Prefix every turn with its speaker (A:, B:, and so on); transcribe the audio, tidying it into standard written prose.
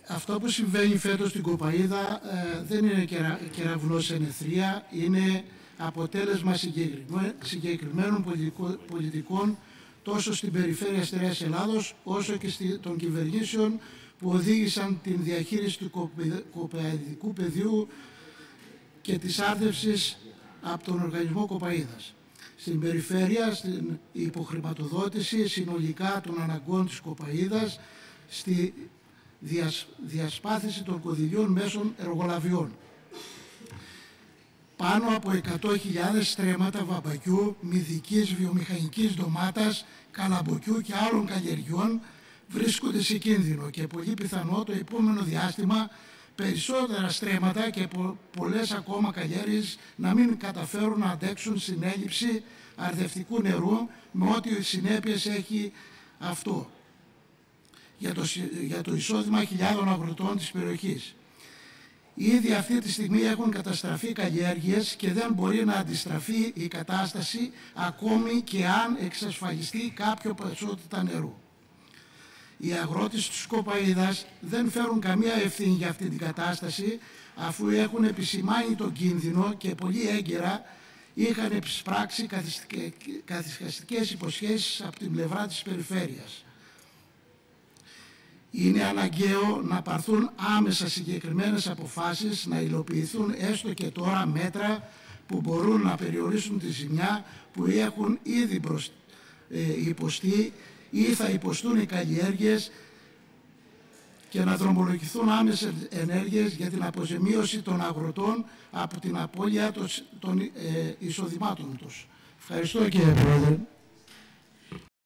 A: Αυτό που συμβαίνει φέτος στην Κοπαΐδα δεν είναι κεραυνός εν αιθρία, είναι αποτέλεσμα συγκεκριμένων πολιτικών τόσο στην περιφέρεια Στερεάς Ελλάδος όσο και των κυβερνήσεων που οδήγησαν την διαχείριση του κοπαιδικού πεδίου και της άρδευσης από τον οργανισμό Κοπαΐδας. Στην περιφέρεια, στην υποχρηματοδότηση συνολικά των αναγκών της Κοπαΐδας, στη διασπάθηση των κονδυλίων μέσων εργολαβιών. Πάνω από 100.000 στρέμματα βαμπακιού, μυδικής, βιομηχανικής ντομάτας, καλαμποκιού και άλλων καλλιεργιών βρίσκονται σε κίνδυνο και πολύ πιθανό το επόμενο διάστημα περισσότερα στρέμματα και πολλές ακόμα καλλιέργειες να μην καταφέρουν να αντέξουν στην έλλειψη αρδευτικού νερού με ό,τι συνέπειες έχει αυτό για το εισόδημα χιλιάδων αγροτών της περιοχής. Ήδη αυτή τη στιγμή έχουν καταστραφεί καλλιέργειες και δεν μπορεί να αντιστραφεί η κατάσταση ακόμη και αν εξασφαλιστεί κάποιο ποσότητα νερού. Οι αγρότες της Κοπαΐδας δεν φέρουν καμία ευθύνη για αυτή την κατάσταση, αφού έχουν επισημάνει τον κίνδυνο και πολύ έγκαιρα είχαν επισπράξει καθησυχαστικές υποσχέσεις από την πλευρά της περιφέρειας. Είναι αναγκαίο να πάρθουν άμεσα συγκεκριμένες αποφάσεις, να υλοποιηθούν έστω και τώρα μέτρα που μπορούν να περιορίσουν τη ζημιά που έχουν ήδη υποστεί ή θα υποστούν οι καλλιέργειες και να δρομολογηθούν άμεσες ενέργειες για την αποζημίωση των αγροτών από την απώλεια των εισοδημάτων τους. Ευχαριστώ, κύριε Πρόεδρε.